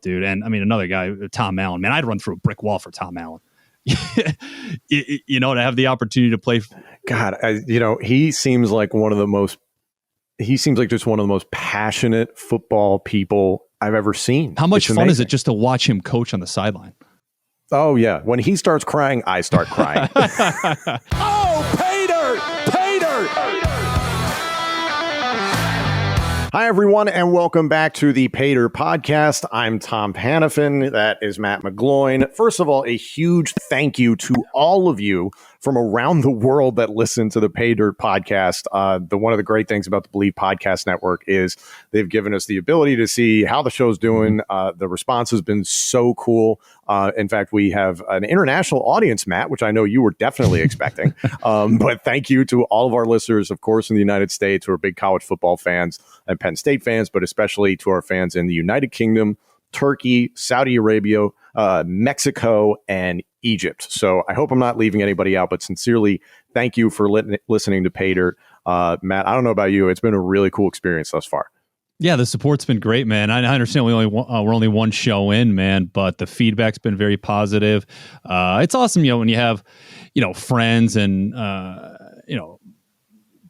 dude. And I mean, another guy, Tom Allen, man, I'd run through a brick wall for Tom Allen. To have the opportunity to play. God, he seems like just one of the most passionate football people I've ever seen. How much fun is it just to watch him coach on the sideline? Oh, yeah. When he starts crying, I start crying. Oh, Paydirt! Paydirt! Hi, everyone, and welcome back to the Paydirt podcast. I'm Tom Hannafin. That is Matt McGloin. First of all, a huge thank you to all of you from around the world that listen to the Paydirt podcast. One of the great things about the Believe Podcast Network is they've given us the ability to see how the show's doing. The response has been so cool. In fact, we have an international audience, Matt, which I know you were definitely expecting. But thank you to all of our listeners, of course, in the United States who are big college football fans and Penn State fans, but especially to our fans in the United Kingdom, Turkey, Saudi Arabia, Mexico, and Egypt. So I hope I'm not leaving anybody out, but sincerely, thank you for listening to Paydirt. Matt, I don't know about you. It's been a really cool experience thus far. Yeah, the support's been great, man. I understand we're only one show in, man, but the feedback's been very positive. It's awesome, when you have, friends and,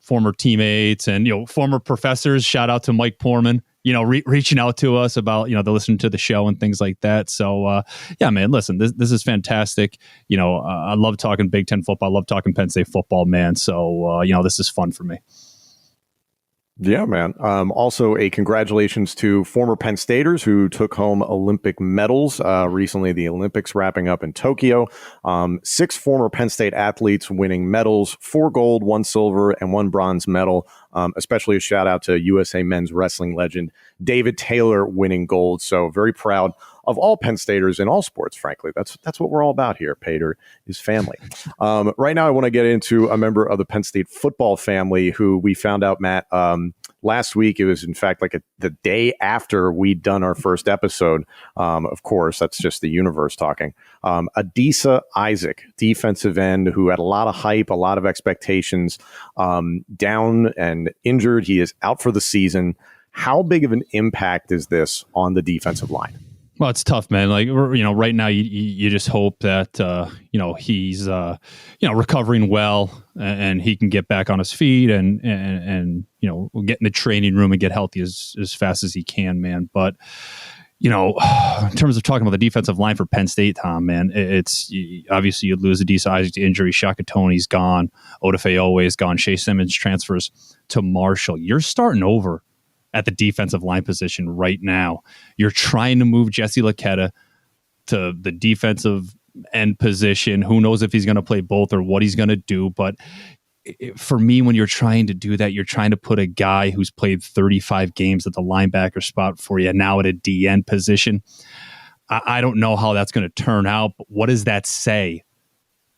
former teammates and, former professors. Shout out to Mike Poorman, reaching out to us about, the listening to the show and things like that. So, yeah, man, listen, this is fantastic. I love talking Big Ten football. I love talking Penn State football, man. So, this is fun for me. Yeah, man. Also, a congratulations to former Penn Staters who took home Olympic medals. Recently, the Olympics wrapping up in Tokyo. 6 former Penn State athletes winning medals, 4 gold, 1 silver, and 1 bronze medal. Especially a shout out to USA men's wrestling legend David Taylor winning gold. So very proud of all Penn Staters in all sports, frankly. That's what we're all about here. Paydirt is family. Right now, I want to get into a member of the Penn State football family who we found out, Matt, last week. It was, in fact, the day after we'd done our first episode. Of course, that's just the universe talking. Adisa Isaac, defensive end, who had a lot of hype, a lot of expectations, down and injured. He is out for the season. How big of an impact is this on the defensive line? Well, it's tough, man. Right now you just hope that, he's, recovering well and he can get back on his feet and get in the training room and get healthy as fast as he can, man. But, in terms of talking about the defensive line for Penn State, Tom, man, it's obviously you lose Adisa Isaac to injury. Shaka Toney's gone. Odafe is gone. Shea Simmons transfers to Marshall. You're starting over at the defensive line position right now. You're trying to move Jesse Luketa to the defensive end position. Who knows if he's going to play both or what he's going to do. But for me, when you're trying to do that, you're trying to put a guy who's played 35 games at the linebacker spot for you now at a DN position. I don't know how that's going to turn out, but what does that say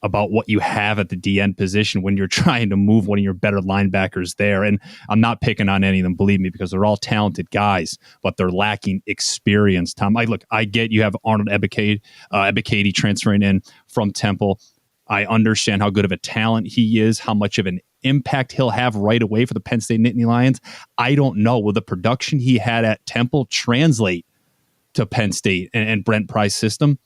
about what you have at the DN position when you're trying to move one of your better linebackers there? And I'm not picking on any of them, believe me, because they're all talented guys, but they're lacking experience, Tom. I get you have Arnold Ebiketie transferring in from Temple. I understand how good of a talent he is, how much of an impact he'll have right away for the Penn State Nittany Lions. I don't know. Will the production he had at Temple translate to Penn State and Brent Pry's system?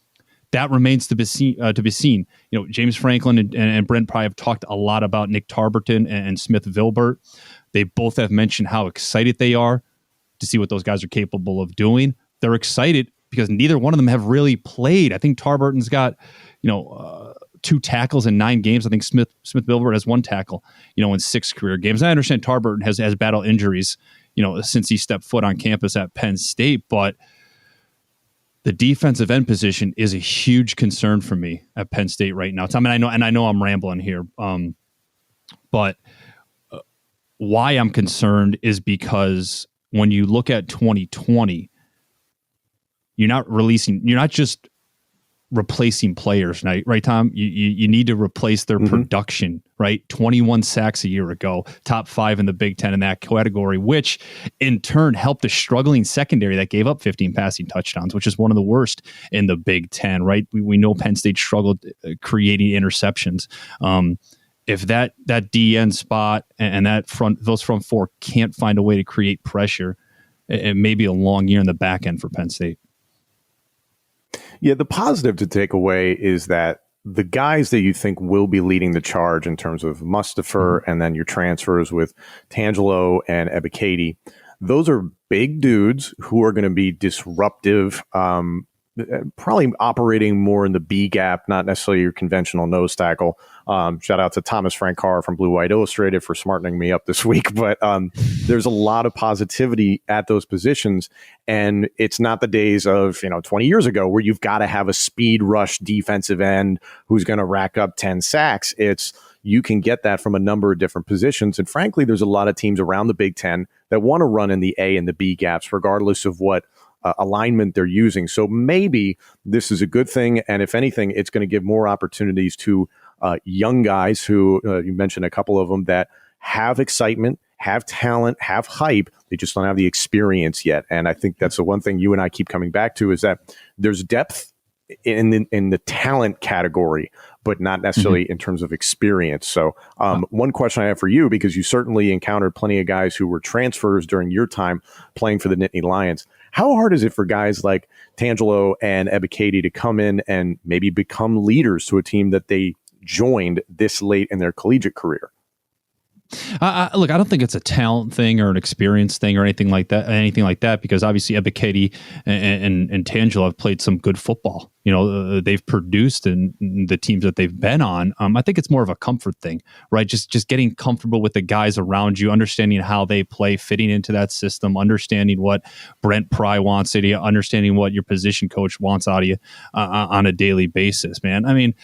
That remains to be seen. James Franklin and Brent Pry have talked a lot about Nick Tarberton and Smith Vilbert. They both have mentioned how excited they are to see what those guys are capable of doing. They're excited because neither one of them have really played. I think Tarberton's got, 2 tackles in 9 games. I think Smith Vilbert has 1 tackle, in 6 career games. And I understand Tarberton has battled injuries, since he stepped foot on campus at Penn State, but the defensive end position is a huge concern for me at Penn State right now. Tom, and I know I'm rambling here, but why I'm concerned is because when you look at 2020, you're not just replacing players, right, Tom? You need to replace their production, right? 21 sacks a year ago, top 5 in the Big Ten in that category, which in turn helped the struggling secondary that gave up 15 passing touchdowns, which is one of the worst in the Big Ten, right? We know Penn State struggled creating interceptions. If that DN spot and those front 4 can't find a way to create pressure, it may be a long year in the back end for Penn State. Yeah, the positive to take away is that the guys that you think will be leading the charge in terms of Mustafa and then your transfers with Tangelo and Ebiketie, those are big dudes who are going to be disruptive, probably operating more in the B gap, not necessarily your conventional nose tackle. Shout out to Thomas Frank Carr from Blue White Illustrated for smartening me up this week. But there's a lot of positivity at those positions. And it's not the days of 20 years ago where you've got to have a speed rush defensive end who's going to rack up 10 sacks. You can get that from a number of different positions. And frankly, there's a lot of teams around the Big Ten that want to run in the A and the B gaps, regardless of what alignment they're using. So maybe this is a good thing. And if anything, it's going to give more opportunities to young guys who you mentioned a couple of them that have excitement, have talent, have hype. They just don't have the experience yet. And I think that's the one thing you and I keep coming back to is that there's depth in the talent category, but not necessarily in terms of experience. So one question I have for you, because you certainly encountered plenty of guys who were transfers during your time playing for the Nittany Lions. How hard is it for guys like Tangelo and Ebiketie to come in and maybe become leaders to a team that they joined this late in their collegiate career? Look, I don't think it's a talent thing or an experience thing or anything like that. Because obviously Ebiketie and Tangelo have played some good football. They've produced in the teams that they've been on. I think it's more of a comfort thing, right? Just getting comfortable with the guys around you, understanding how they play, fitting into that system, understanding what Brent Pry wants out of you, understanding what your position coach wants out of you on a daily basis, man. I mean,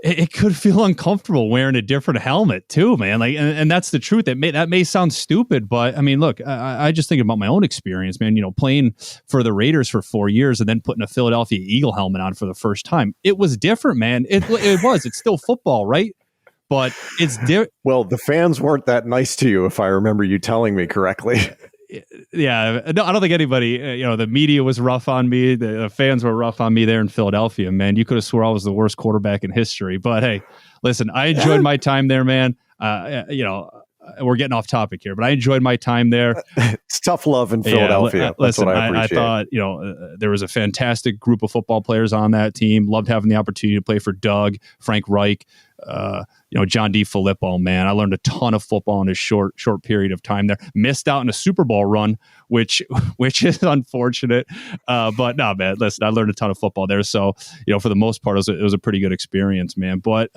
it could feel uncomfortable wearing a different helmet too, man. And that's the truth. That may sound stupid, but I mean, look, I just think about my own experience, man. playing for the Raiders for 4 years and then putting a Philadelphia Eagle helmet on for the first time. It was different, man. It was. It's still football, right? But it's different. Well, the fans weren't that nice to you, if I remember you telling me correctly. Yeah, no, I don't think anybody, the media was rough on me. The fans were rough on me there in Philadelphia, man. You could have swore I was the worst quarterback in history. But hey, listen, I enjoyed my time there, man. We're getting off topic here, but I enjoyed my time there. It's tough love in Philadelphia. Listen, That's what I appreciate. thought, there was a fantastic group of football players on that team. Loved having the opportunity to play for Doug, Frank Reich, John D. Filippo, man. I learned a ton of football in a short period of time there. Missed out in a Super Bowl run, which is unfortunate. But no, man, listen, I learned a ton of football there. So, for the most part, it was a pretty good experience, man. But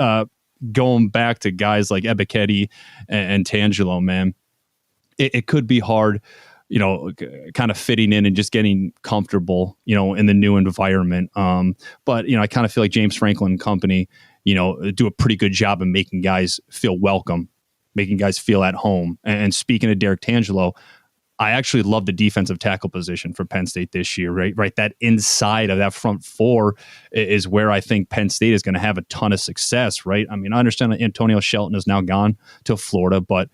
going back to guys like Ebiketie and Tangelo, man, it could be hard, kind of fitting in and just getting comfortable, in the new environment. But, I kind of feel like James Franklin and company, do a pretty good job of making guys feel welcome, making guys feel at home. And speaking of Derek Tangelo, I actually love the defensive tackle position for Penn State this year, right? That inside of that front four is where I think Penn State is going to have a ton of success, right? I mean, I understand that Antonio Shelton is now gone to Florida, but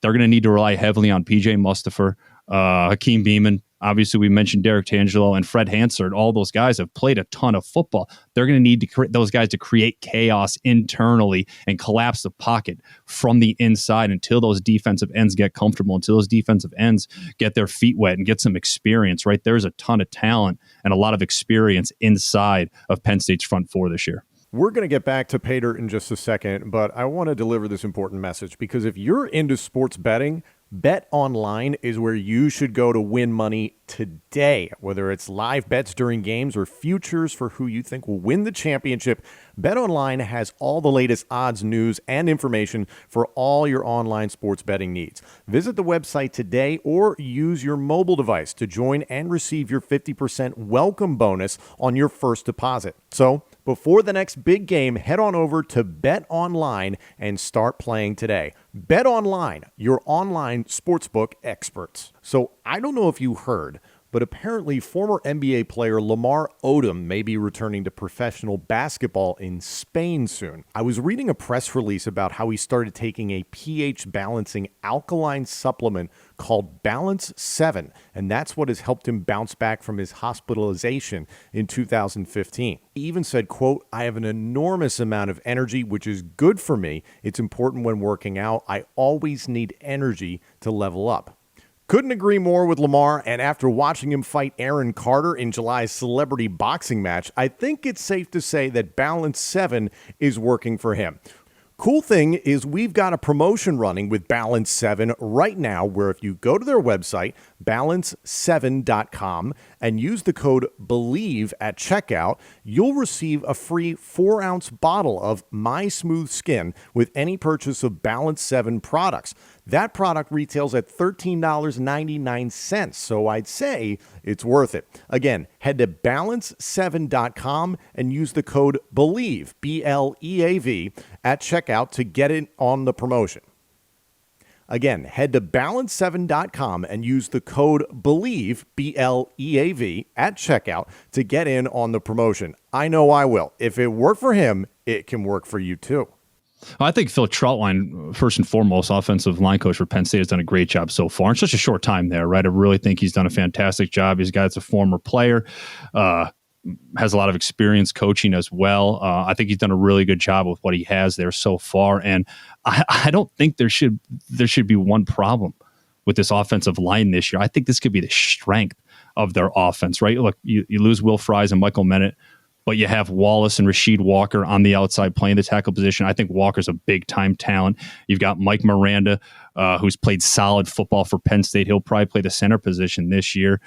they're going to need to rely heavily on PJ Mustafa, Hakeem Beamon. Obviously, we mentioned Derek Tangelo and Fred Hansard. All those guys have played a ton of football. They're going to need those guys to create chaos internally and collapse the pocket from the inside until those defensive ends get comfortable, until those defensive ends get their feet wet and get some experience, right? There's a ton of talent and a lot of experience inside of Penn State's front four this year. We're going to get back to Paydirt in just a second, but I want to deliver this important message because if you're into sports betting, Bet Online is where you should go to win money today. Whether it's live bets during games or futures for who you think will win the championship, Bet Online has all the latest odds, news, and information for all your online sports betting needs. Visit the website today or use your mobile device to join and receive your 50% welcome bonus on your first deposit. So, before the next big game, head on over to Bet Online and start playing today. Bet Online, your online sportsbook experts. So I don't know if you heard, but apparently former NBA player Lamar Odom may be returning to professional basketball in Spain soon. I was reading a press release about how he started taking a pH balancing alkaline supplement called Balance 7, and that's what has helped him bounce back from his hospitalization in 2015. He even said, quote, "I have an enormous amount of energy, which is good for me. It's important when working out. I always need energy to level up." Couldn't agree more with Lamar, and after watching him fight Aaron Carter in July's celebrity boxing match, I think it's safe to say that Balance 7 is working for him. Cool thing is we've got a promotion running with Balance 7 right now where if you go to their website, balance7.com, and use the code BELIEVE at checkout, you'll receive a free 4-ounce bottle of My Smooth Skin with any purchase of Balance 7 products. That product retails at $13.99, so I'd say it's worth it. Again, head to balance7.com and use the code BELIEVE, B-L-E-A-V, at checkout to get it on the promotion. Again, head to balance7.com and use the code BELIEVE, B-L-E-A-V, at checkout to get in on the promotion. I know I will. If it worked for him, it can work for you too. I think Phil Trautwein, first and foremost, offensive line coach for Penn State, has done a great job so far in such a short time there, right? I really think he's done a fantastic job. He's a guy that's a former player, has a lot of experience coaching as well. I think he's done a really good job with what he has there so far. And I don't think there should be one problem with this offensive line this year. I think this could be the strength of their offense, right? Look, you lose Will Fries and Michael Menet, but you have Wallace and Rasheed Walker on the outside playing the tackle position. I think Walker's a big-time talent. You've got Mike Miranda, who's played solid football for Penn State. He'll probably play the center position this year.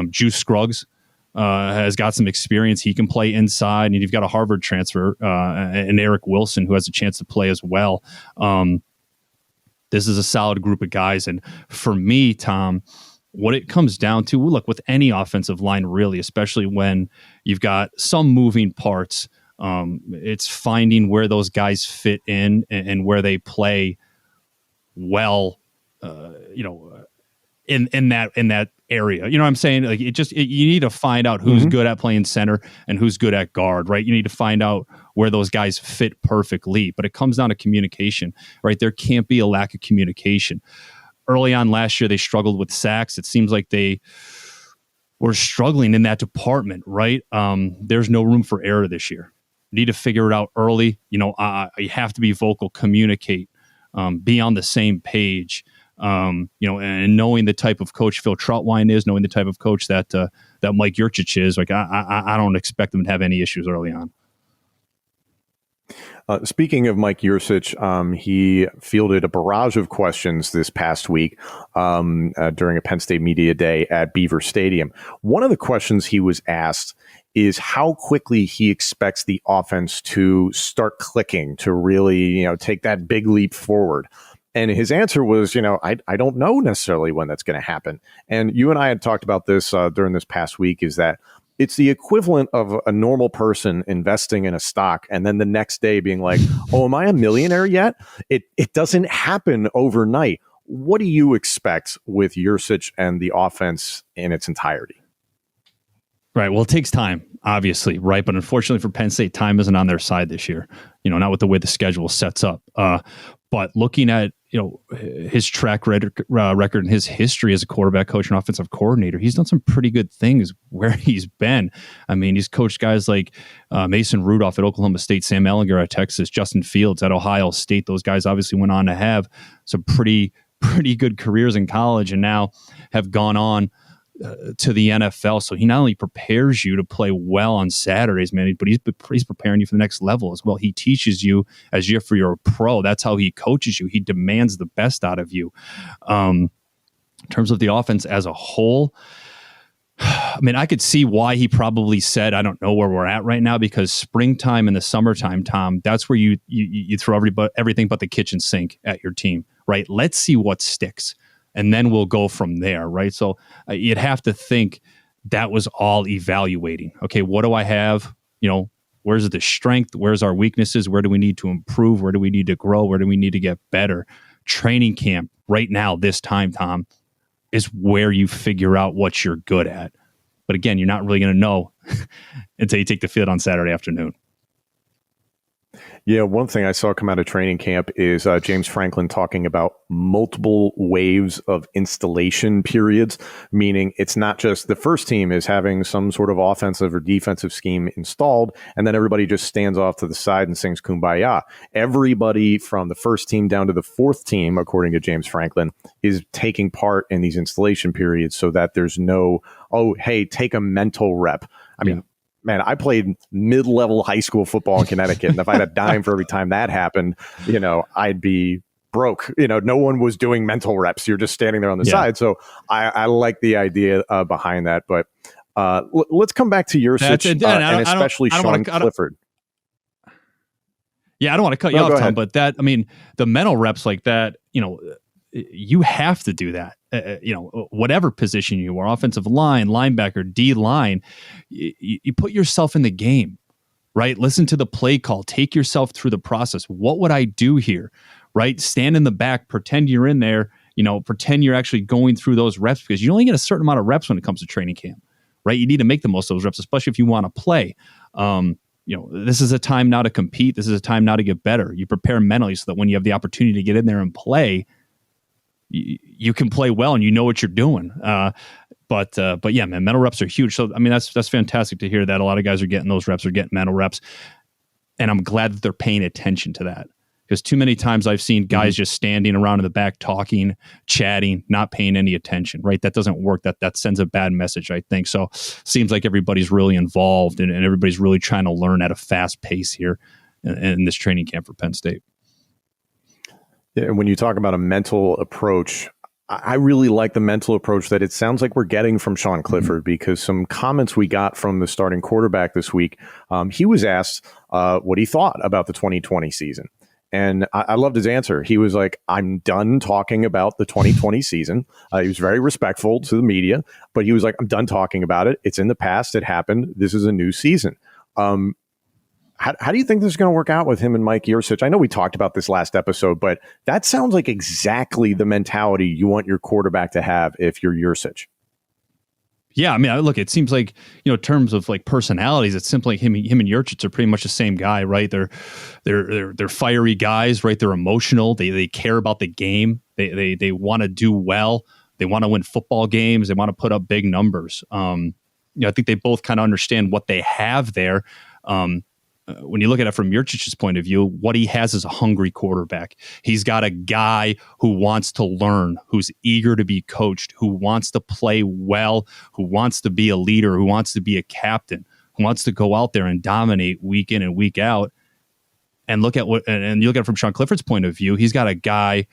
Juice Scruggs has got some experience. He can play inside. And you've got a Harvard transfer and Eric Wilson, who has a chance to play as well. This is a solid group of guys. And for me, Tom, what it comes down to, look, with any offensive line, really, especially when you've got some moving parts, it's finding where those guys fit in and where they play well, in that area. You know what I'm saying? Like you need to find out who's good at playing center and who's good at guard, right? You need to find out where those guys fit perfectly, but it comes down to communication, right? There can't be a lack of communication. Early on last year, they struggled with sacks. It seems like they were struggling in that department, right? There's no room for error this year. You need to figure it out early. You have to be vocal, communicate, be on the same page, and knowing the type of coach Phil Trautwein is, knowing the type of coach that Mike Yurcich is. Like, I don't expect them to have any issues early on. Speaking of Mike Yurcich, he fielded a barrage of questions this past week during a Penn State Media Day at Beaver Stadium. One of the questions he was asked is how quickly he expects the offense to start clicking, to really, take that big leap forward. And his answer was, I don't know necessarily when that's going to happen. And you and I had talked about this during this past week, is that it's the equivalent of a normal person investing in a stock and then the next day being like, oh, am I a millionaire yet? It doesn't happen overnight. What do you expect with Yurcich and the offense in its entirety? Right. Well, it takes time, obviously, right? But unfortunately for Penn State, time isn't on their side this year, not with the way the schedule sets up. But looking at, his track record and his history as a quarterback coach and offensive coordinator, he's done some pretty good things where he's been. I mean, he's coached guys like Mason Rudolph at Oklahoma State, Sam Ellinger at Texas, Justin Fields at Ohio State. Those guys obviously went on to have some pretty good careers in college and now have gone on to the NFL. So he not only prepares you to play well on Saturdays, man, but he's preparing you for the next level as well. He teaches you as if you're a pro. That's how he coaches you. He demands the best out of you. In terms of the offense as a whole, I mean, I could see why he probably said, I don't know where we're at right now, because springtime and the summertime, Tom, that's where you throw everything but the kitchen sink at your team, right? Let's see what sticks. And then we'll go from there, right? So you'd have to think that was all evaluating. Okay, what do I have? Where's the strength? Where's our weaknesses? Where do we need to improve? Where do we need to grow? Where do we need to get better? Training camp right now, this time, Tom, is where you figure out what you're good at. But again, you're not really going to know until you take the field on Saturday afternoon. Yeah, one thing I saw come out of training camp is James Franklin talking about multiple waves of installation periods, meaning it's not just the first team is having some sort of offensive or defensive scheme installed, and then everybody just stands off to the side and sings Kumbaya. Everybody from the first team down to the fourth team, according to James Franklin, is taking part in these installation periods so that there's no, oh, hey, take a mental rep. I mean, man, I played mid-level high school football in Connecticut, and if I had a dime for every time that happened, I'd be broke. No one was doing mental reps. You're just standing there on the side. So I like the idea behind that. But let's come back to Yurcich and especially Sean Clifford. Yeah, I don't want to cut you off, Tom, but the mental reps like that, you have to do that. Whatever position you are, offensive line, linebacker, D line, you put yourself in the game, right? Listen to the play call, take yourself through the process. What would I do here, right? Stand in the back, pretend you're in there, pretend you're actually going through those reps, because you only get a certain amount of reps when it comes to training camp, right? You need to make the most of those reps, especially if you want to play. This is a time now to compete. This is a time now to get better. You prepare mentally so that when you have the opportunity to get in there and play, you can play well and you know what you're doing. But yeah, man, mental reps are huge. So, that's fantastic to hear that a lot of guys are getting those reps or getting mental reps. And I'm glad that they're paying attention to that, because too many times I've seen guys just standing around in the back, talking, chatting, not paying any attention, right? That doesn't work. That sends a bad message, I think. So seems like everybody's really involved and everybody's really trying to learn at a fast pace here in this training camp for Penn State. Yeah, and when you talk about a mental approach, I really like the mental approach that it sounds like we're getting from Sean Clifford, because some comments we got from the starting quarterback this week, he was asked what he thought about the 2020 season. And I loved his answer. He was like, I'm done talking about the 2020 season. He was very respectful to the media, but he was like, I'm done talking about it. It's in the past. It happened. This is a new season. How do you think this is going to work out with him and Mike Yurcich? I know we talked about this last episode, but that sounds like exactly the mentality you want your quarterback to have if you're Yurcich. Yeah, look, it seems like, in terms of like personalities, it's simply him and Yurcich are pretty much the same guy, right? They're fiery guys, right? They're emotional. They care about the game. They want to do well. They want to win football games. They want to put up big numbers. I think they both kind of understand what they have there. When you look at it from Yurcich's point of view, what he has is a hungry quarterback. He's got a guy who wants to learn, who's eager to be coached, who wants to play well, who wants to be a leader, who wants to be a captain, who wants to go out there and dominate week in and week out. And look at you look at it from Sean Clifford's point of view, he's got a guy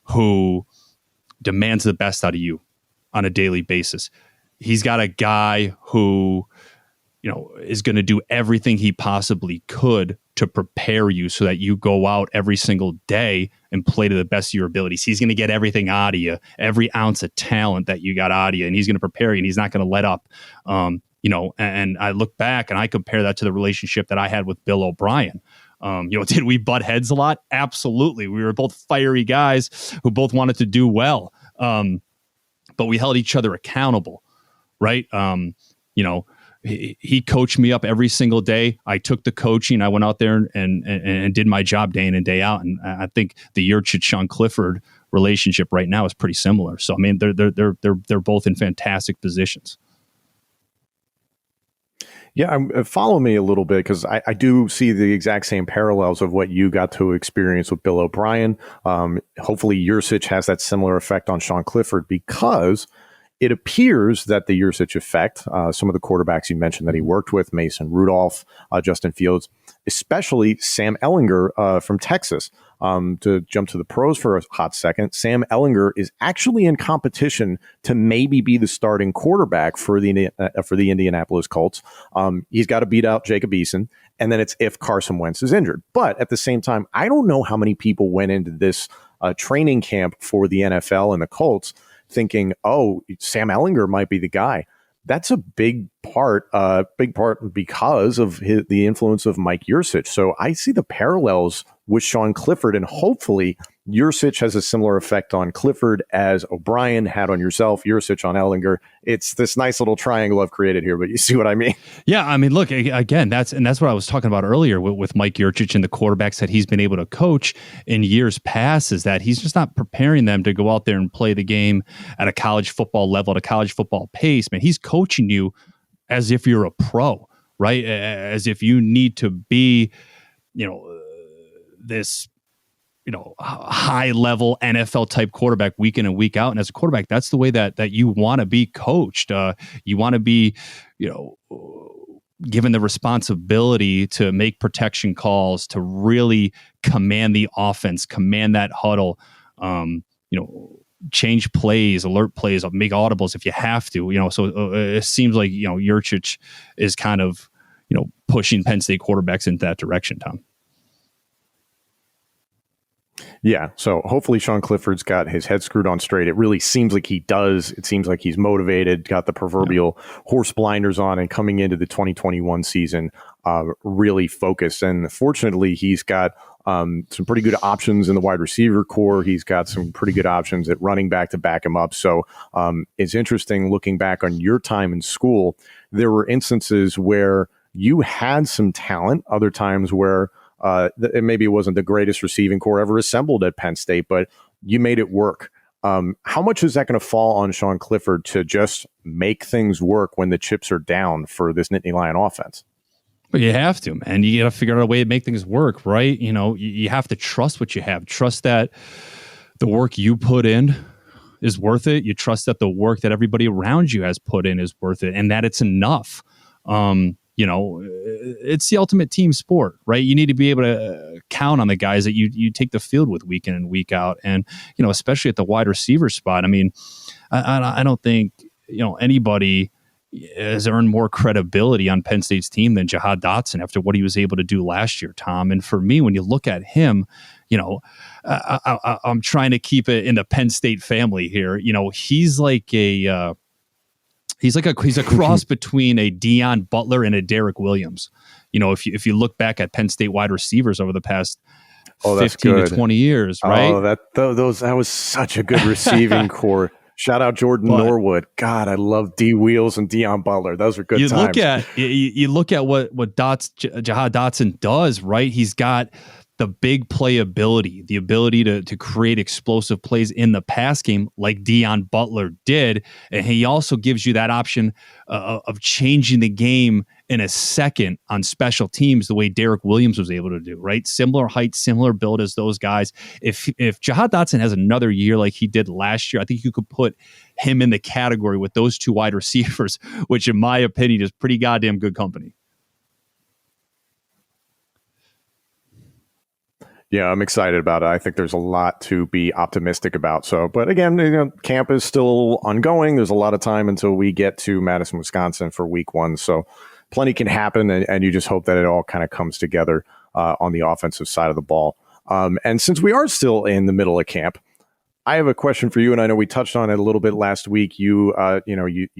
who demands the best out of you on a daily basis. He's got a guy who is going to do everything he possibly could to prepare you so that you go out every single day and play to the best of your abilities. He's going to get everything out of you, every ounce of talent that you got out of you, and he's going to prepare you, and he's not going to let up. And I look back and I compare that to the relationship that I had with Bill O'Brien. Did we butt heads a lot? Absolutely. We were both fiery guys who both wanted to do well. But we held each other accountable, right? He coached me up every single day. I took the coaching. I went out there and did my job day in and day out. And I think the Yurcich-Sean Clifford relationship right now is pretty similar. So they're both in fantastic positions. Yeah, follow me a little bit, because I do see the exact same parallels of what you got to experience with Bill O'Brien. Hopefully Yurcich has that similar effect on Sean Clifford, because it appears that the Yurcich effect, some of the quarterbacks you mentioned that he worked with, Mason Rudolph, Justin Fields, especially Sam Ellinger from Texas. To jump to the pros for a hot second, Sam Ellinger is actually in competition to maybe be the starting quarterback for the Indianapolis Colts. He's got to beat out Jacob Eason, and then it's if Carson Wentz is injured. But at the same time, I don't know how many people went into this training camp for the NFL and the Colts thinking, oh, Sam Ellinger might be the guy. That's a big part because of the influence of Mike Yurcich. So I see the parallels with Sean Clifford, and hopefully Yurcich has a similar effect on Clifford as O'Brien had on yourself, Yurcich on Ellinger. It's this nice little triangle I've created here, but you see what I mean? Yeah, I mean, look, again, that's what I was talking about earlier with Mike Yurcich and the quarterbacks that he's been able to coach in years past, is that he's just not preparing them to go out there and play the game at a college football level, at a college football pace. Man, he's coaching you as if you're a pro, right? As if you need to be, this high level NFL type quarterback week in and week out. And as a quarterback, that's the way that you want to be coached. You want to be, given the responsibility to make protection calls, to really command the offense, command that huddle, change plays, alert plays, make audibles if you have to, so it seems like, Yurcich is kind of, pushing Penn State quarterbacks into that direction, Tom. Yeah, so hopefully Sean Clifford's got his head screwed on straight. It really seems like he does. It seems like he's motivated, got the proverbial horse blinders on, and coming into the 2021 season really focused. And fortunately, he's got some pretty good options in the wide receiver core. He's got some pretty good options at running back to back him up. So it's interesting looking back on your time in school. There were instances where you had some talent, other times where maybe it wasn't the greatest receiving core ever assembled at Penn State, but you made it work. How much is that going to fall on Sean Clifford to just make things work when the chips are down for this Nittany Lion offense? Well, you have to, man. You got to figure out a way to make things work, right? You have to trust what you have. Trust that the work you put in is worth it. You trust that the work that everybody around you has put in is worth it, and that it's enough. It's the ultimate team sport, right? You need to be able to count on the guys that you take the field with week in and week out. And, especially at the wide receiver spot. I mean, I don't think, anybody has earned more credibility on Penn State's team than Jihad Dotson after what he was able to do last year, Tom. And for me, when you look at him, I'm trying to keep it in the Penn State family here. He's like he's a cross between a Deion Butler and a Derek Williams. If you look back at Penn State wide receivers over the past 15 to 20 years, right? Oh, that was such a good receiving core. Shout out Jordan Norwood. God, I love D Wheels and Deion Butler. Those are good times. You look at what Jihad Dotson does, right? He's got the big playability, the ability to create explosive plays in the pass game like Deion Butler did. And he also gives you that option of changing the game in a second on special teams the way Derek Williams was able to do, right? Similar height, similar build as those guys. If Jihad Dotson has another year like he did last year, I think you could put him in the category with those two wide receivers, which in my opinion is pretty goddamn good company. Yeah, I'm excited about it. I think there's a lot to be optimistic about. So, but again, camp is still ongoing. There's a lot of time until we get to Madison, Wisconsin for week 1. So plenty can happen, and you just hope that it all kind of comes together on the offensive side of the ball. And since we are still in the middle of camp, I have a question for you, and I know we touched on it a little bit last week. You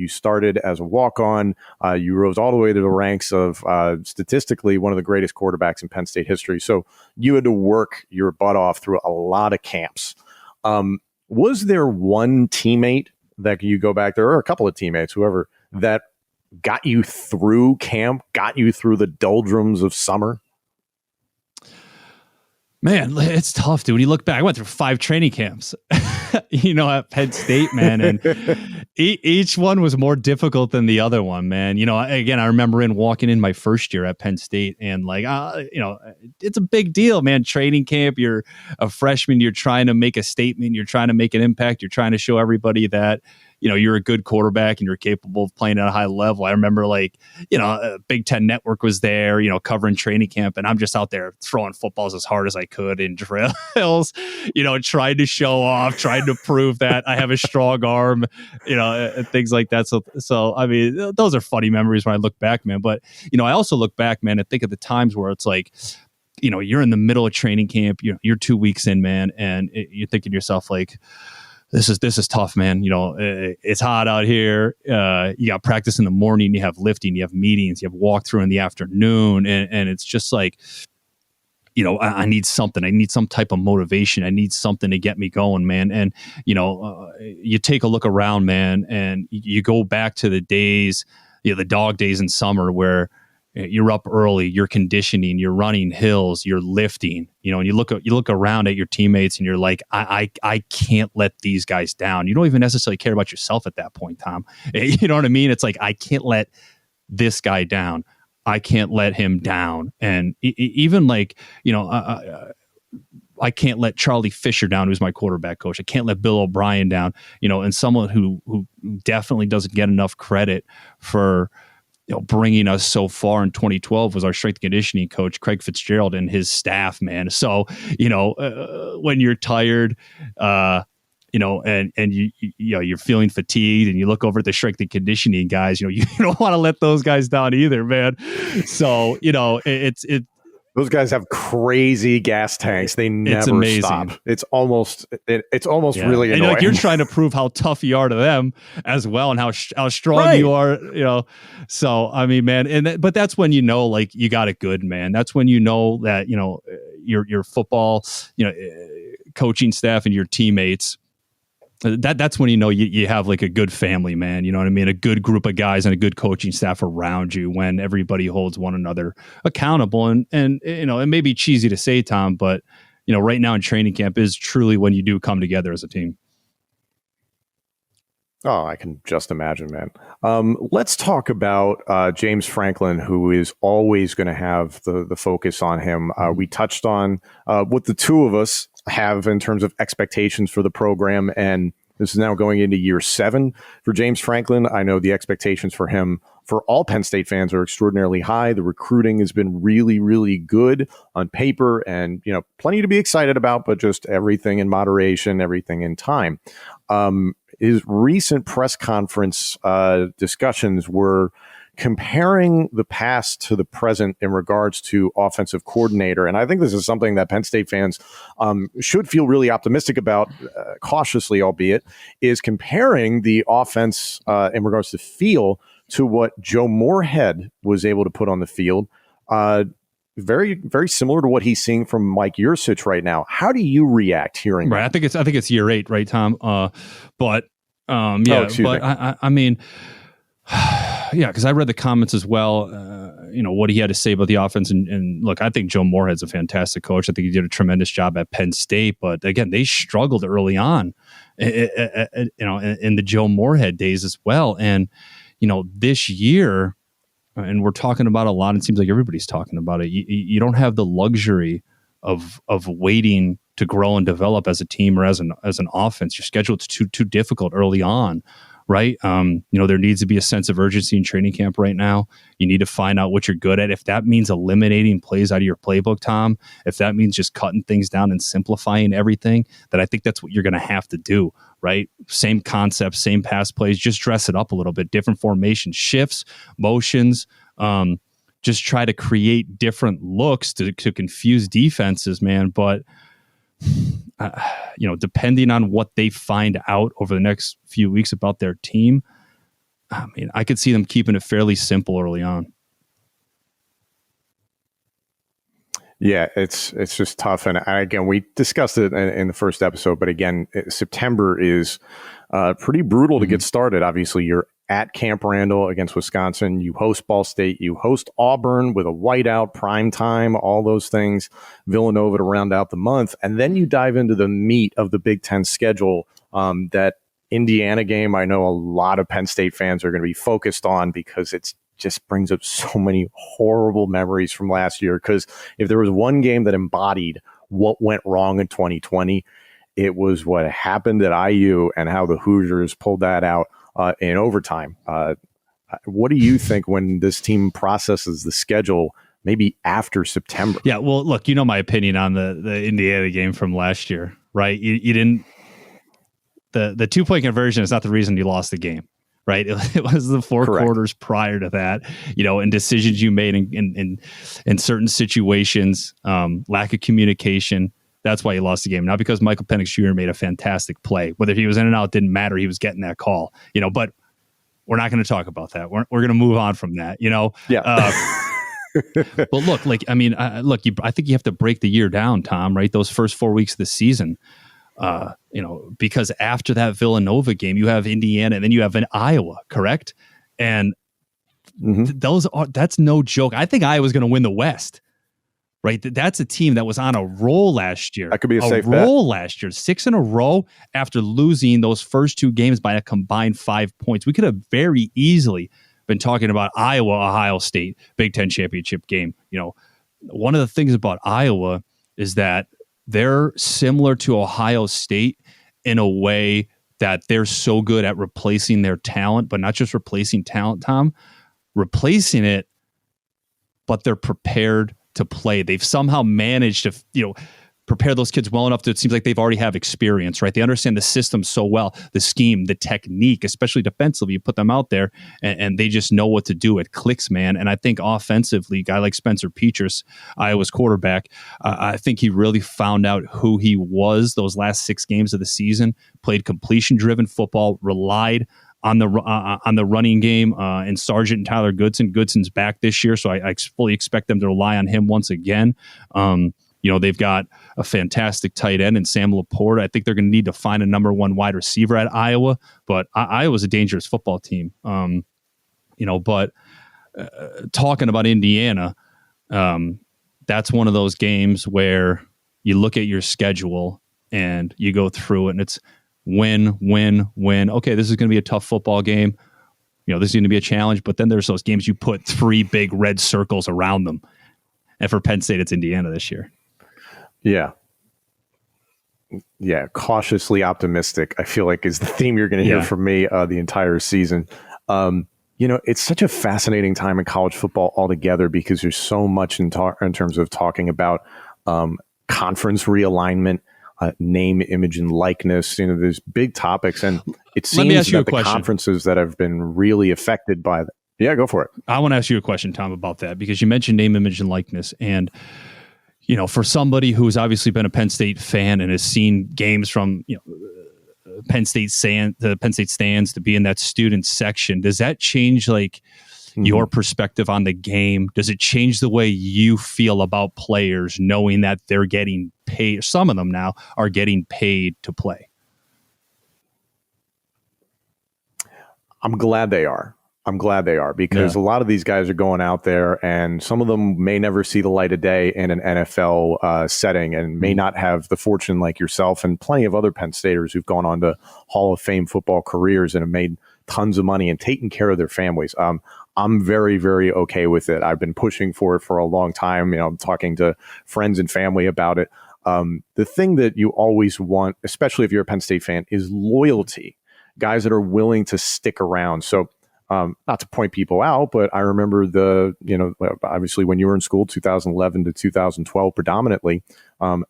started as a walk-on. You rose all the way to the ranks of statistically one of the greatest quarterbacks in Penn State history. So you had to work your butt off through a lot of camps. Was there one teammate that you go back there, or a couple of teammates, whoever, that got you through camp, got you through the doldrums of summer? Man, it's tough, dude. When you look back, I went through 5 training camps, at Penn State, man. And each one was more difficult than the other one, man. Again, I remember walking in my first year at Penn State and it's a big deal, man. Training camp, you're a freshman, you're trying to make a statement, you're trying to make an impact, you're trying to show everybody that, you're a good quarterback and you're capable of playing at a high level. I remember Big Ten Network was there, covering training camp, and I'm just out there throwing footballs as hard as I could in drills, trying to show off, trying to prove that I have a strong arm, and things like that. So, I mean, those are funny memories when I look back, man. But, I also look back, man, and think of the times where it's like, you're in the middle of training camp, you're 2 weeks in, man, and you're thinking to yourself like, this is tough, man. It's hot out here. You got practice in the morning, you have lifting, you have meetings, you have walkthrough in the afternoon. And it's just like, I need something. I need some type of motivation. I need something to get me going, man. And, you take a look around, man, and you go back to the days, the dog days in summer where you're up early, you're conditioning, you're running hills, you're lifting, and you look around at your teammates and you're like, I can't let these guys down. You don't even necessarily care about yourself at that point, Tom. You know what I mean? It's like, I can't let this guy down. I can't let him down. And even like, I can't let Charlie Fisher down, who's my quarterback coach. I can't let Bill O'Brien down, and someone who definitely doesn't get enough credit for, bringing us so far in 2012 was our strength and conditioning coach, Craig Fitzgerald, and his staff, man. So, when you're tired, and you're feeling fatigued and you look over at the strength and conditioning guys, you don't want to let those guys down either, man. So, those guys have crazy gas tanks. They never stop. It's almost really annoying. And you're trying to prove how tough you are to them as well, and how strong you are. So I mean, man, but that's when like you got it good, man. That's when that your football, coaching staff and your teammates. That's when you have like a good family, man. You know what I mean? A good group of guys and a good coaching staff around you, when everybody holds one another accountable. And it may be cheesy to say, Tom, but right now in training camp is truly when you do come together as a team. Oh, I can just imagine, man. Let's talk about James Franklin, who is always going to have the focus on him. We touched on what the two of us have in terms of expectations for the program, and this is now going into year 7 for James Franklin. I know the expectations for him, for all Penn State fans, are extraordinarily high. The recruiting has been really, really good on paper, and plenty to be excited about, but just everything in moderation, everything in time. His recent press conference discussions were comparing the past to the present in regards to offensive coordinator. And I think this is something that Penn State fans should feel really optimistic about, cautiously, albeit, is comparing the offense in regards to feel to what Joe Moorhead was able to put on the field. Very, very similar to what he's seeing from Mike Yurcich right now. How do you react hearing that? I think it's year 8, right, Tom? I mean, yeah, because I read the comments as well, what he had to say about the offense. And look, I think Joe Moorhead's a fantastic coach. I think he did a tremendous job at Penn State. But again, they struggled early on, in the Joe Moorhead days as well. And, this year, and we're talking about a lot, it seems like everybody's talking about it, you don't have the luxury of waiting to grow and develop as a team or as an offense. Your schedule is too difficult early on. Right. There needs to be a sense of urgency in training camp right now. You need to find out what you're good at. If that means eliminating plays out of your playbook, Tom, if that means just cutting things down and simplifying everything, then I think that's what you're going to have to do. Right. Same concept, same pass plays, just dress it up a little bit, different formation shifts, motions, just try to create different looks to confuse defenses, man. But depending on what they find out over the next few weeks about their team, I mean, I could see them keeping it fairly simple early on. Yeah, it's just tough. And again, we discussed it in the first episode, but again, September is pretty brutal to get started. Obviously, you're at Camp Randall against Wisconsin. You host Ball State. You host Auburn with a whiteout, prime time, all those things. Villanova to round out the month. And then you dive into the meat of the Big Ten schedule. That Indiana game, I know a lot of Penn State fans are going to be focused on because it's just brings up so many horrible memories from last year. Because if there was one game that embodied what went wrong in 2020, it was what happened at IU and how the Hoosiers pulled that out in overtime. What do you think when this team processes the schedule, maybe after September? Yeah, well, look, my opinion on the Indiana game from last year, right? You didn't. The 2-point conversion is not the reason you lost the game, right? It was the 4 quarters prior to that, and decisions you made in certain situations, lack of communication. That's why he lost the game. Not because Michael Penix Jr. made a fantastic play. Whether he was in and out didn't matter. He was getting that call, but we're not going to talk about that. We're going to move on from that, Yeah. But look, like, I mean, I think you have to break the year down, Tom, right? Those first 4 weeks of the season, because after that Villanova game, you have Indiana and then you have an Iowa, correct? And that's no joke. I think Iowa's going to win the West, right? That's a team that was on a roll last year. That could be a safe roll bet. last year, 6 in a row after losing those first 2 games by a combined 5 points. We could have very easily been talking about Iowa, Ohio State, Big Ten championship game. One of the things about Iowa is that they're similar to Ohio State in a way that they're so good at replacing their talent, but not just replacing talent, Tom, replacing it, but they're prepared to play. They've somehow managed to, prepare those kids well enough that it seems like they've already have experience, right? They understand the system so well, the scheme, the technique, especially defensively. You put them out there and they just know what to do. It clicks, man. And I think offensively, a guy like Spencer Petras, Iowa's quarterback, I think he really found out who he was those last 6 games of the season, played completion-driven football, relied on the running game, and Sargent and Tyler Goodson. Goodson's back this year, so I fully expect them to rely on him once again. They've got a fantastic tight end in Sam Laporte. I think they're going to need to find a number 1 wide receiver at Iowa, but Iowa's a dangerous football team. But talking about Indiana, that's one of those games where you look at your schedule and you go through it and it's win, win, win. Okay, this is going to be a tough football game. This is going to be a challenge, but then there's those games you put 3 big red circles around them. And for Penn State, it's Indiana this year. Yeah. Cautiously optimistic, I feel like, is the theme you're going to hear from me the entire season. It's such a fascinating time in college football altogether because there's so much in terms of talking about conference realignment, name, image, and likeness. There's big topics, and it seems that the conferences that have been really affected by that. Yeah, go for it. I want to ask you a question, Tom, about that, because you mentioned name, image, and likeness. And, for somebody who's obviously been a Penn State fan and has seen games from, Penn State stands to be in that student section, does that change your perspective on the game? Does it change the way you feel about players knowing that they're getting paid? Some of them now are getting paid to play. I'm glad they are. Because a lot of these guys are going out there and some of them may never see the light of day in an NFL setting and may not have the fortune like yourself and plenty of other Penn Staters who've gone on to Hall of Fame football careers and have made tons of money and taken care of their families. I'm very, very okay with it. I've been pushing for it for a long time. I'm talking to friends and family about it. The thing that you always want, especially if you're a Penn State fan, is loyalty. Guys that are willing to stick around. So not to point people out, but I remember obviously when you were in school, 2011 to 2012 predominantly,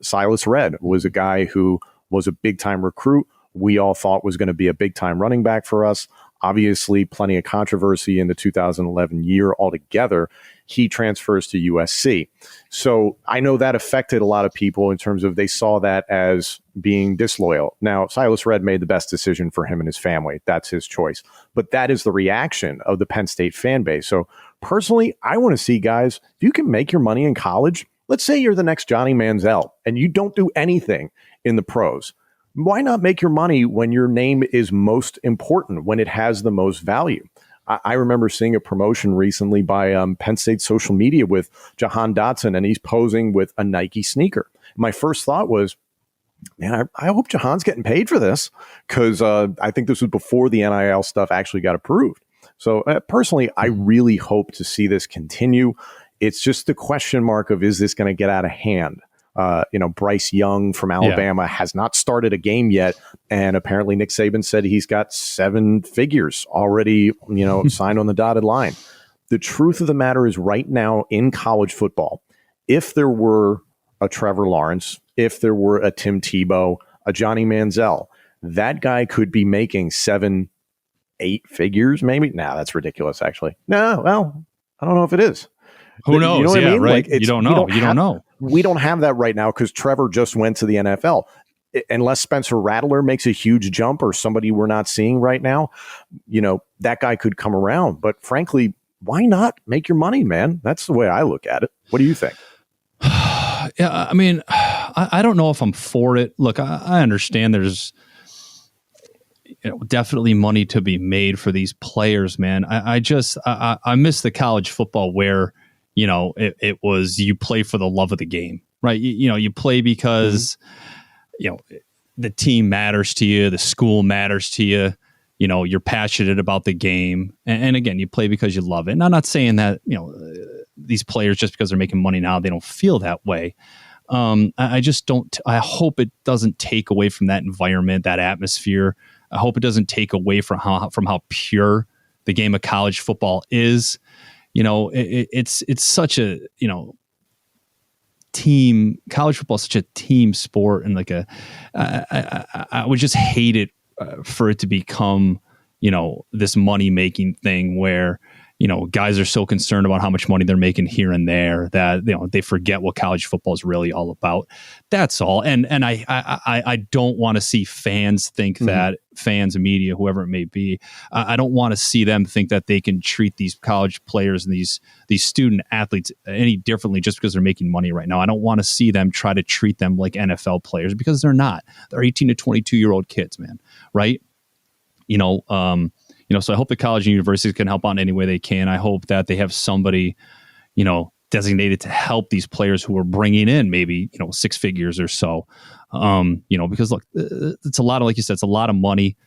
Silas Redd was a guy who was a big-time recruit. We all thought was going to be a big-time running back for us. Obviously, plenty of controversy in the 2011 year altogether. He transfers to USC. So I know that affected a lot of people in terms of they saw that as being disloyal. Now, Silas Redd made the best decision for him and his family. That's his choice. But that is the reaction of the Penn State fan base. So personally, I want to see guys, if you can make your money in college, let's say you're the next Johnny Manziel and you don't do anything in the pros. Why not make your money when your name is most important, when it has the most value? I remember seeing a promotion recently by Penn State social media with Jihad Dotson, and he's posing with a Nike sneaker. My first thought was, man, I hope Jihad's getting paid for this because I think this was before the NIL stuff actually got approved. So personally, I really hope to see this continue. It's just the question mark of, is this going to get out of hand? Bryce Young from Alabama has not started a game yet. And apparently Nick Saban said he's got 7 figures already, signed on the dotted line. The truth of the matter is right now in college football, if there were a Trevor Lawrence, if there were a Tim Tebow, a Johnny Manziel, that guy could be making 7, 8 figures, maybe. Nah, that's ridiculous, actually. No, well, I don't know if it is. Who knows? You know what I mean? Right. You don't know. You don't know. We don't have that right now because Trevor just went to the NFL. Unless Spencer Rattler makes a huge jump or somebody we're not seeing right now, that guy could come around. But frankly, why not make your money, man? That's the way I look at it. What do you think? Yeah, I mean, I don't know if I'm for it. Look, I understand there's definitely money to be made for these players, man. I miss the college football where, it was you play for the love of the game, right? You play because, the team matters to you, the school matters to you, you're passionate about the game. And again, you play because you love it. And I'm not saying that, these players, just because they're making money now, they don't feel that way. I just don't. I hope it doesn't take away from that environment, that atmosphere. I hope it doesn't take away from how pure the game of college football is. It's such a team. College football is such a team sport, and I would just hate it for it to become this money making thing where guys are so concerned about how much money they're making here and there that they forget what college football is really all about. That's all. And I don't want to see fans think that fans, media, whoever it may be, I don't want to see them think that they can treat these college players and these student athletes any differently just because they're making money right now. I don't want to see them try to treat them like NFL players, because they're not. They're 18 to 22-year-old kids, man. Right? So I hope the college and universities can help out in any way they can. I hope that they have somebody, designated to help these players who are bringing in maybe, 6 figures or so. Because look, it's a lot of, like you said, it's a lot of money,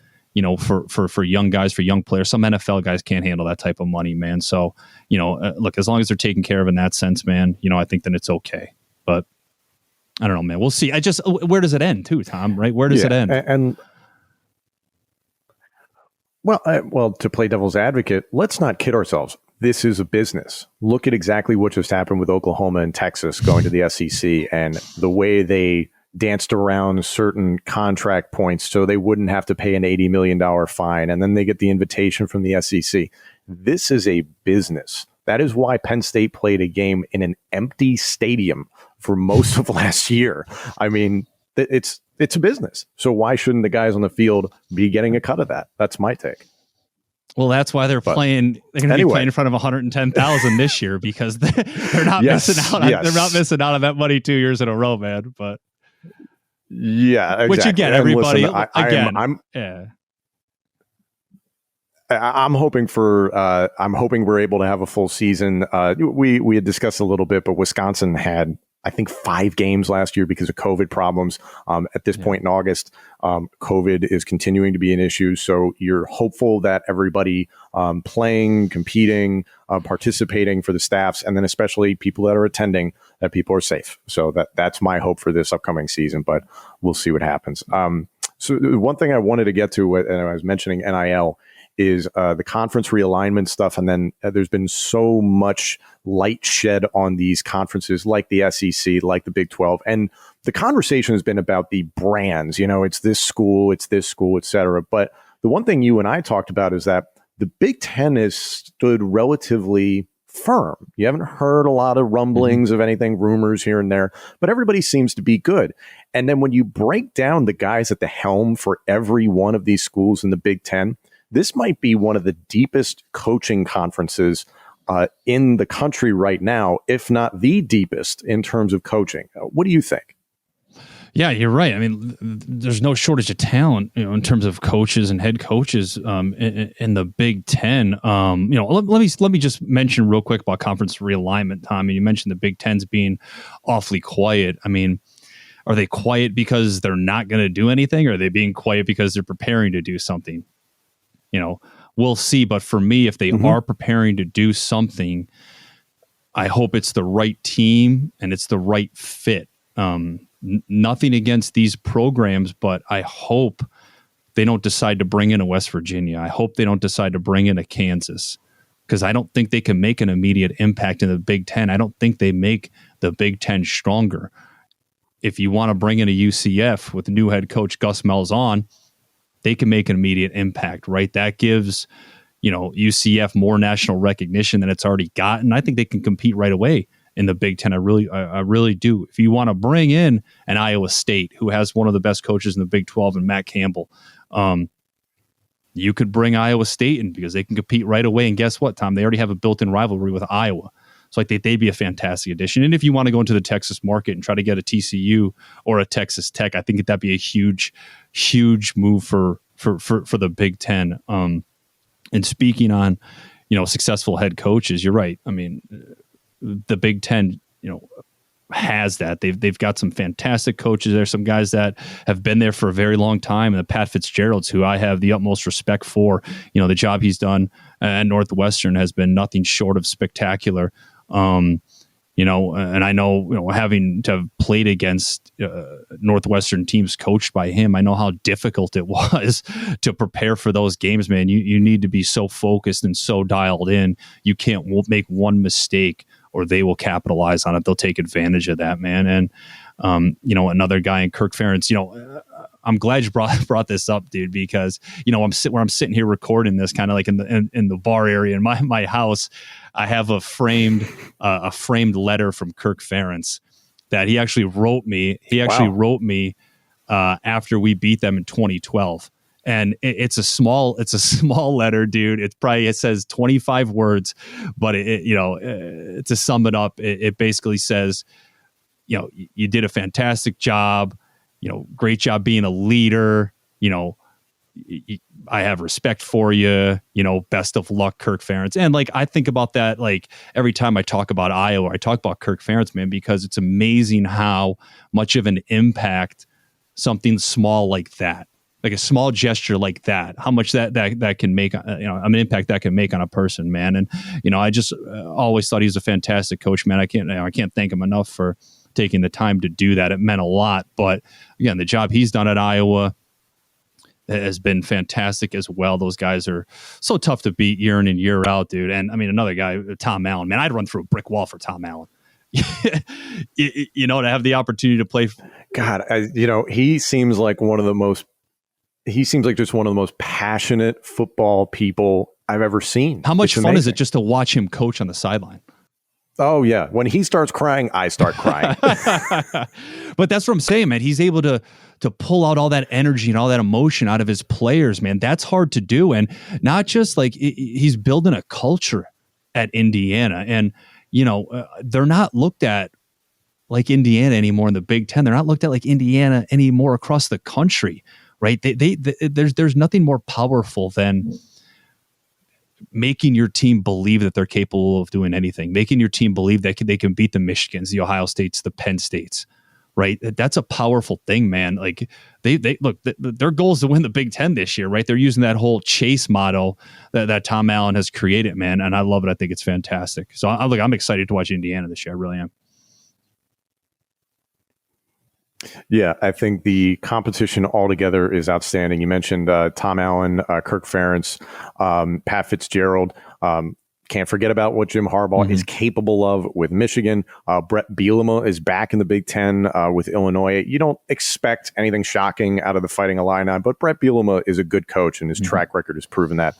for young guys, for young players. Some NFL guys can't handle that type of money, man. So, look, as long as they're taken care of in that sense, man, I think then it's okay. But I don't know, man. We'll see. Where does it end too, Tom? Right? Where does it end? Well, to play devil's advocate, let's not kid ourselves. This is a business. Look at exactly what just happened with Oklahoma and Texas going to the SEC, and the way they danced around certain contract points so they wouldn't have to pay an $80 million fine, and then they get the invitation from the SEC. This is a business. That is why Penn State played a game in an empty stadium for most of last year. I mean, it's a business. So why shouldn't the guys on the field be getting a cut of that? That's my take. Well, that's why they're playing. They're going to be playing in front of 110,000 this year, because they're not missing out. They're not missing out on that money 2 years in a row, man. But yeah, exactly. Which again, everybody. Listen, I'm hoping we're able to have a full season. We had discussed a little bit, but Wisconsin had, I think, 5 games last year because of COVID problems. At this point in August, COVID is continuing to be an issue. So you're hopeful that everybody playing, competing, participating for the staffs, and then especially people that are attending, that people are safe. So that's my hope for this upcoming season, but we'll see what happens. So one thing I wanted to get to, and I was mentioning NIL, is the conference realignment stuff. And then there's been so much light shed on these conferences like the SEC, like the Big 12. And the conversation has been about the brands, it's this school, et cetera. But the one thing you and I talked about is that the Big 10 has stood relatively firm. You haven't heard a lot of rumblings of anything, rumors here and there, but everybody seems to be good. And then when you break down the guys at the helm for every one of these schools in the Big 10, this might be one of the deepest coaching conferences in the country right now, if not the deepest in terms of coaching. What do you think? Yeah, you're right. I mean, there's no shortage of talent, in terms of coaches and head coaches in the Big 10. Let me just mention real quick about conference realignment, Tom. You mentioned the Big 10's being awfully quiet. I mean, are they quiet because they're not going to do anything, or are they being quiet because they're preparing to do something? We'll see. But for me, if they are preparing to do something, I hope it's the right team and it's the right fit. Nothing against these programs, but I hope they don't decide to bring in a West Virginia. I hope they don't decide to bring in a Kansas, because I don't think they can make an immediate impact in the Big 10. I don't think they make the Big 10 stronger. If you want to bring in a UCF with new head coach Gus Malzahn, they can make an immediate impact, right? That gives, UCF more national recognition than it's already gotten. I think they can compete right away in the Big 10. I really do. If you want to bring in an Iowa State, who has one of the best coaches in the Big 12 and Matt Campbell, You could bring Iowa State in because they can compete right away. And guess what, Tom? They already have a built-in rivalry with Iowa. So I think they'd be a fantastic addition. And if you want to go into the Texas market and try to get a TCU or a Texas Tech, I think that'd be a huge, huge move for the Big Ten. And speaking on, successful head coaches, you're right. I mean, the Big Ten, has that. They've got some fantastic coaches there, some guys that have been there for a very long time, and the Pat Fitzgeralds, who I have the utmost respect for. The job he's done at Northwestern has been nothing short of spectacular. And I know, having to have played against Northwestern teams coached by him, I know how difficult it was to prepare for those games, man. You need to be so focused and so dialed in. You can't make one mistake or they will capitalize on it. They'll take advantage of that, man. And, another guy in Kirk Ferentz, I'm glad you brought this up, dude, because, I'm sitting here recording this kind of like in the bar area in my house. I have a framed letter from Kirk Ferentz that he actually wrote me. Wrote me after we beat them in 2012. And it's a small letter, dude. It says 25 words, but to sum it up, it basically says, you did a fantastic job, great job being a leader. I have respect for you, best of luck, Kirk Ferentz. And I think about that, every time I talk about Iowa, I talk about Kirk Ferentz, man, because it's amazing how much of an impact something small like that, like a small gesture like that, how much that can make, an impact that can make on a person, man. And, I just always thought he was a fantastic coach, man. I can't thank him enough for taking the time to do that. It meant a lot. But again, the job he's done at Iowa has been fantastic as well. Those guys are so tough to beat year in and year out, dude. And I mean, another guy, Tom Allen, man, I'd run through a brick wall for Tom Allen. To have the opportunity to play. God, he seems like just one of the most passionate football people I've ever seen. How much fun is it just to watch him coach on the sideline? Oh, yeah. When he starts crying, I start crying. But that's what I'm saying, man. He's able to pull out all that energy and all that emotion out of his players, man. That's hard to do. And not just he's building a culture at Indiana. And, they're not looked at like Indiana anymore in the Big Ten. They're not looked at like Indiana anymore across the country. Right. There's nothing more powerful than making your team believe that they're capable of doing anything, making your team believe that they can beat the Michigans, the Ohio States, the Penn States. Right. That's a powerful thing, man. They look, their goal is to win the Big Ten this year. Right. They're using that whole chase motto that Tom Allen has created, man. And I love it. I think it's fantastic. So I'm excited to watch Indiana this year. I really am. Yeah, I think the competition altogether is outstanding. You mentioned Tom Allen, Kirk Ferentz, Pat Fitzgerald. Can't forget about what Jim Harbaugh is capable of with Michigan. Brett Bielema is back in the Big Ten with Illinois. You don't expect anything shocking out of the Fighting Illini, but Brett Bielema is a good coach, and his track record has proven that.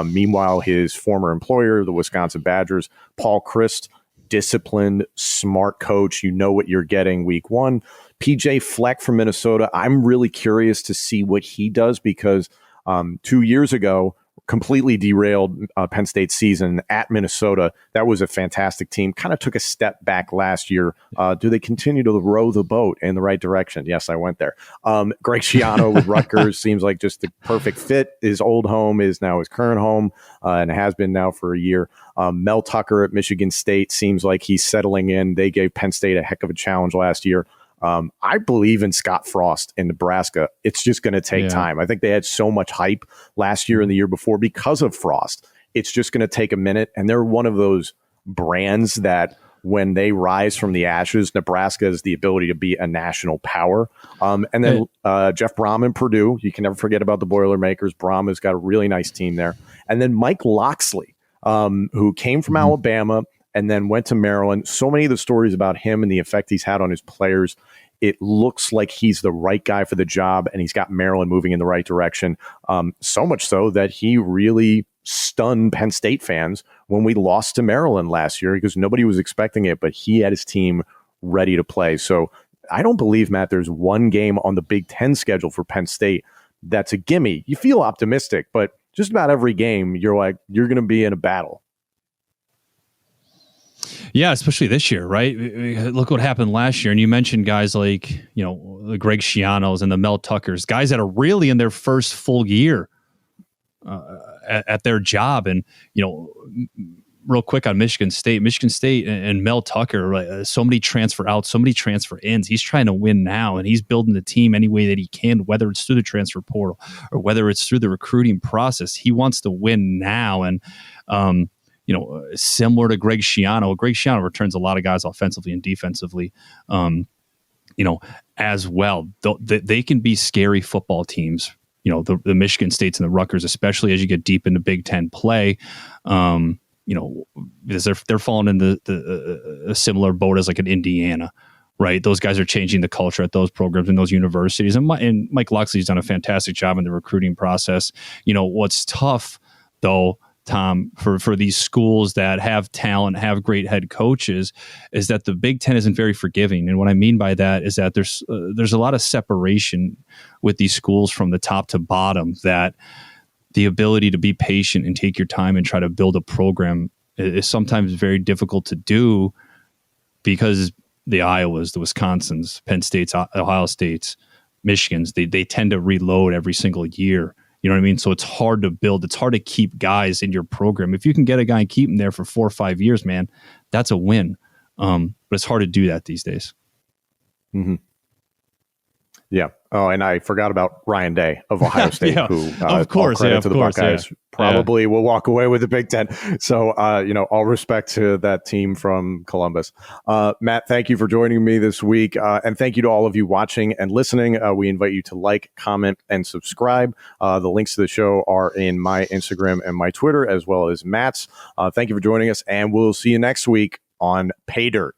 Meanwhile, his former employer, the Wisconsin Badgers, Paul Chryst, disciplined, smart coach. You know what you're getting week one. PJ Fleck from Minnesota. I'm really curious to see what he does because 2 years ago, completely derailed Penn State season at Minnesota. That was a fantastic team. Kind of took a step back last year. Do they continue to row the boat in the right direction? Yes, I went there. Greg Schiano with Rutgers seems like just the perfect fit. His old home is now his current home and has been now for a year. Mel Tucker at Michigan State seems like he's settling in. They gave Penn State a heck of a challenge last year. I believe in Scott Frost in Nebraska. It's just going to take time. I think they had so much hype last year and the year before because of Frost. It's just going to take a minute. And they're one of those brands that when they rise from the ashes, Nebraska has the ability to be a national power. And then Jeff Brom in Purdue. You can never forget about the Boilermakers. Brom has got a really nice team there. And then Mike Locksley, who came from Alabama and then went to Maryland. So many of the stories about him and the effect he's had on his players, it looks like he's the right guy for the job, and he's got Maryland moving in the right direction. So much so that he really stunned Penn State fans when we lost to Maryland last year because nobody was expecting it, but he had his team ready to play. So I don't believe, Matt, there's one game on the Big Ten schedule for Penn State that's a gimme. You feel optimistic, but just about every game, you're going to be in a battle. Yeah, especially this year, right? Look what happened last year. And you mentioned guys like, the Greg Schianos and the Mel Tuckers, guys that are really in their first full year at their job. And, real quick on Michigan State and Mel Tucker, so many transfer outs, so many transfer ins. He's trying to win now, and he's building the team any way that he can, whether it's through the transfer portal or whether it's through the recruiting process. He wants to win now. And, similar to Greg Schiano returns a lot of guys offensively and defensively, as well. They can be scary football teams, the Michigan States and the Rutgers, especially as you get deep into Big Ten play. Because they're falling in a similar boat as like an Indiana, right? Those guys are changing the culture at those programs and those universities. And Mike Locksley's done a fantastic job in the recruiting process. What's tough though, Tom, for these schools that have talent, have great head coaches, is that the Big Ten isn't very forgiving. And what I mean by that is that there's a lot of separation with these schools from the top to bottom, that the ability to be patient and take your time and try to build a program is sometimes very difficult to do, because the Iowas, the Wisconsins, Penn States, Ohio States, Michigans, they tend to reload every single year. You know what I mean? So it's hard to build. It's hard to keep guys in your program. If you can get a guy and keep him there for 4 or 5 years, man, that's a win. But it's hard to do that these days. Mm-hmm. Yeah. Oh, and I forgot about Ryan Day of Ohio State, who, of course, all credit to the Buckeyes, probably will walk away with the Big Ten. So, all respect to that team from Columbus. Matt, thank you for joining me this week. And thank you to all of you watching and listening. We invite you to like, comment, and subscribe. The links to the show are in my Instagram and my Twitter, as well as Matt's. Thank you for joining us, and we'll see you next week on Paydirt.